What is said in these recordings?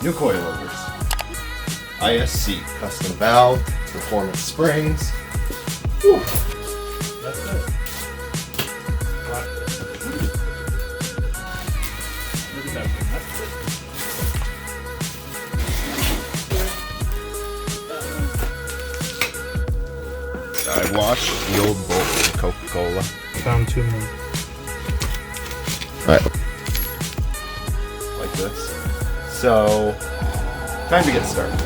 new coilovers. ISC, custom valve, performance springs. Whew. That's it. Look at that thing. That's it. I washed the old bolt from Coca-Cola. Found 2 more. Alright. Like this. So, time to get started.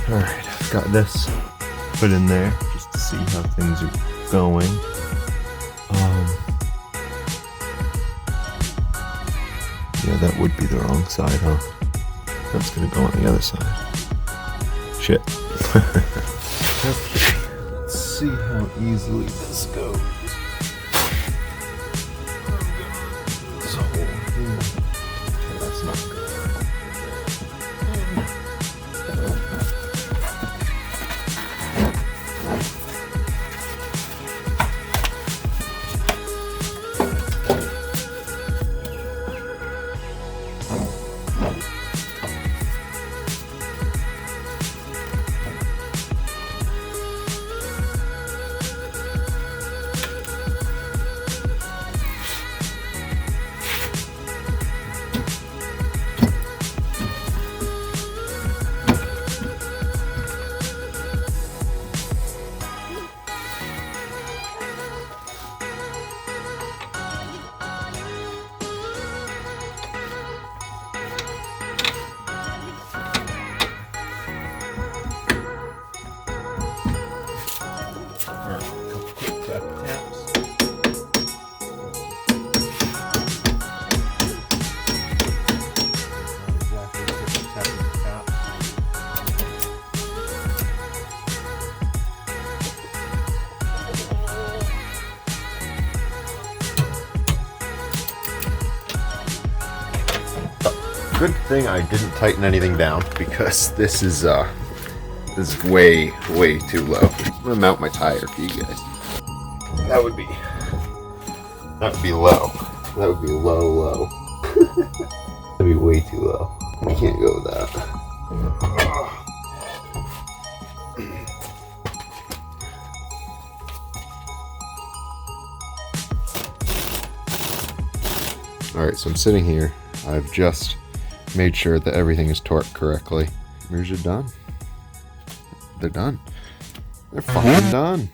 Alright, I've got this put in there just to see how things are going. Yeah, that would be the wrong side, huh? That's gonna go on the other side. Shit. Okay, let's see how easily this goes. So, okay, that's not good. Good thing I didn't tighten anything down because this is way too low. I'm gonna mount my tire for you guys. That would be low. That would be low. That'd be way too low. I can't go with that. Alright, so I'm sitting here. I've just made sure that everything is torqued correctly. Mirrors are done. They're done. They're fucking done.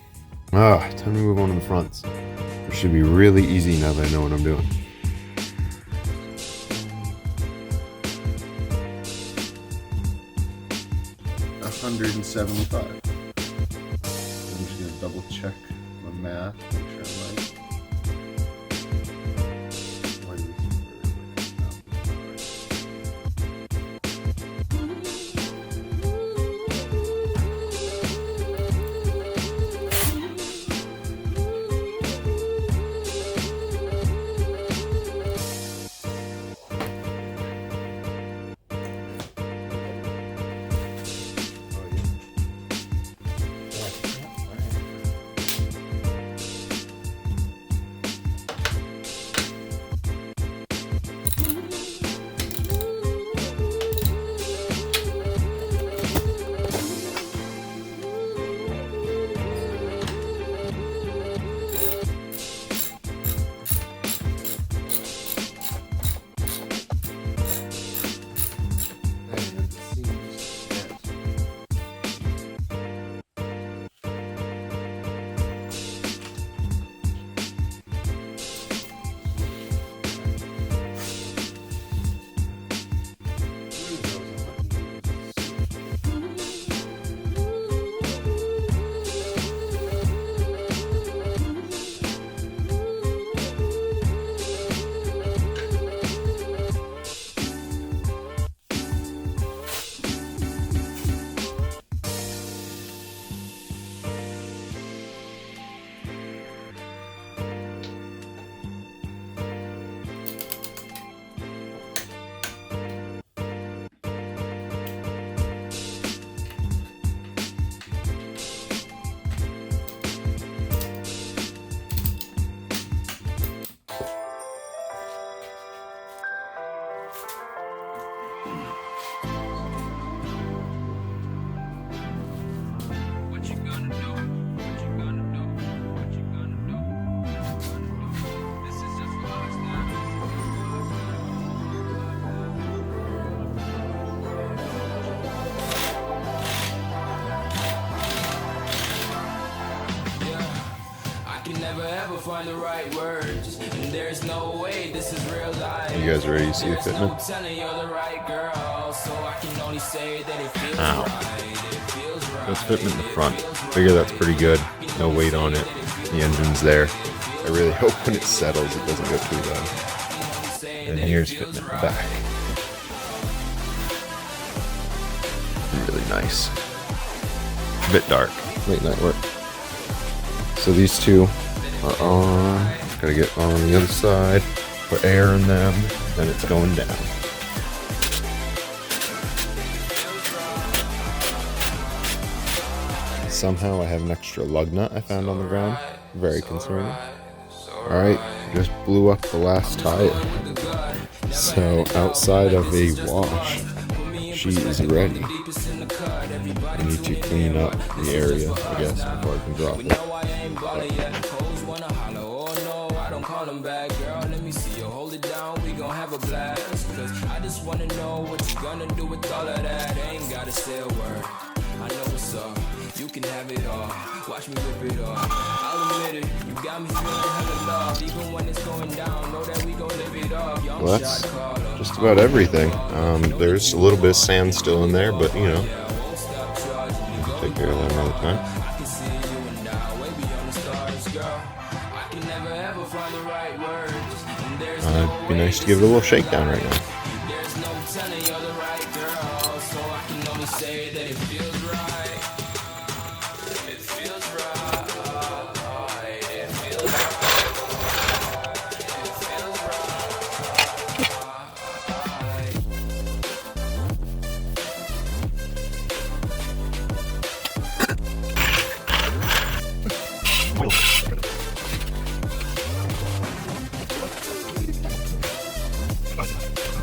Time to move on to the fronts. It should be really easy now that I know what I'm doing. $175. I'm just gonna double check my math, make sure I'm right. Find the right words, and there's no way this is real life. You guys ready to see the fitment? Ow. That's fitment in the front. Figure that's pretty good. No weight on it. The engine's there. I really hope when it settles it doesn't go too low. And here's fitment in the back. Really nice. A bit dark. Late night work. So these two are on. Gotta get on the other side. Put air in them. Then it's going down. Somehow I have an extra lug nut I found on the ground. Very concerning. Alright, just blew up the last tire. So outside of a wash, she is ready. I need to clean up the area, I guess, before I can drop it. I just wanna know what you gonna do with all of that. Ain't gotta say a word. I know what's up. You can have it all. Watch me rip it off. I'll admit it. You got me feeling hella love. Even when it's going down, know that we gon' live it up. Well, that's just about everything. There's a little bit of sand still in there, but you know, take care of that another time. It'd be nice to give it a little shakedown right now.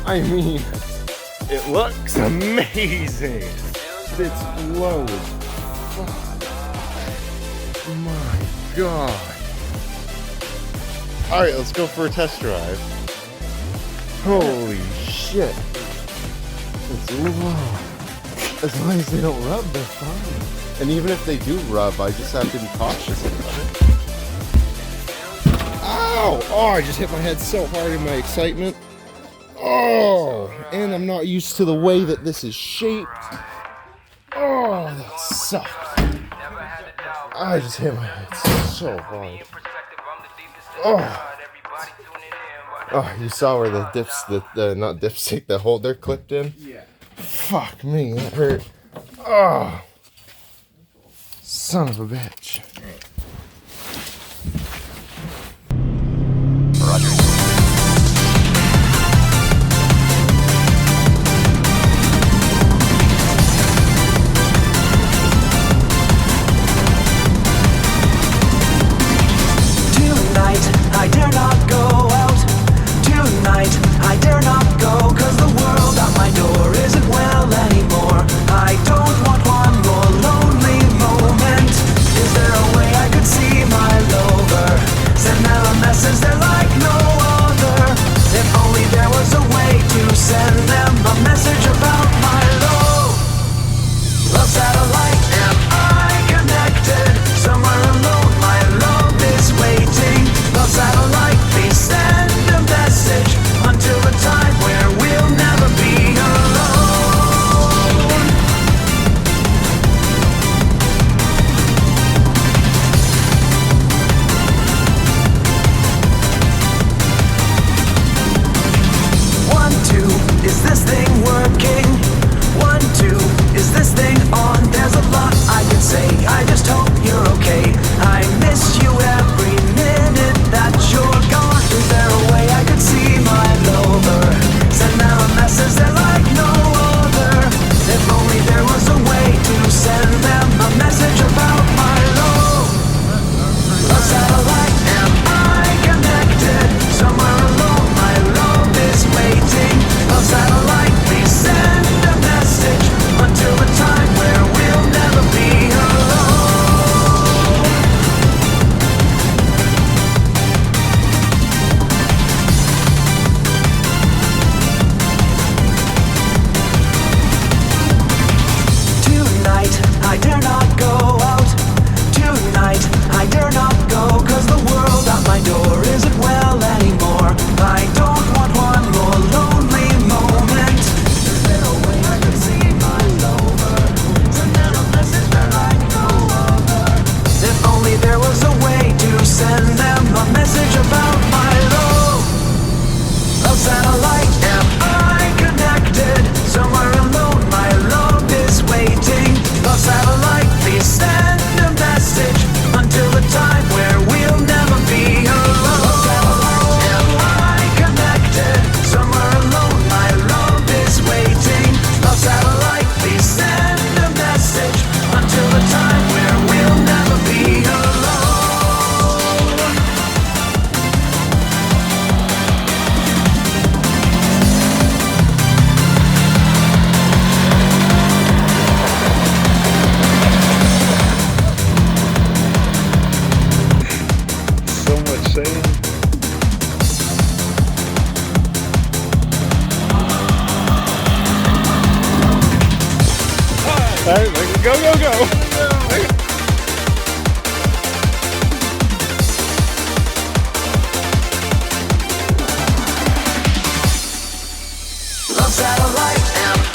I mean, it looks amazing. It's low as fuck. My God. Alright, let's go for a test drive. Holy shit. It's low. As long as they don't rub, they're fine. And even if they do rub, I just have to be cautious about it. Ow! Oh, I just hit my head so hard in my excitement. Oh, and I'm not used to the way that this is shaped. Oh, that sucks. I just hit my head so hard. Oh, you saw where the dips, not dipstick, the hole they're clipped in? Yeah. Fuck me, that hurt. Oh, son of a bitch. Roger. I dare not go out tonight. I dare not go, 'cause the world at my door isn't well anymore. I don't want one more lonely moment. Is there a way I could see my lover? Send them a message they're like no other. If only there was a way to send them a message about my love. Love satellite, am I connected? Somewhere alone my love is waiting. Love satellite, please send a message until a time where we'll never be alone. One, two, is this thing working? 1, 2, is this thing on? There's a lot I can say, I just hope you're okay. I miss you every minute that you're gone. Is there a way I could see my lover? Send them a message they're like no other. If only there was a way to send them a message about my love. Love satellite, am I connected? Somewhere alone my love is waiting. Love satellite, please send All right, go, go, go. Love satellite and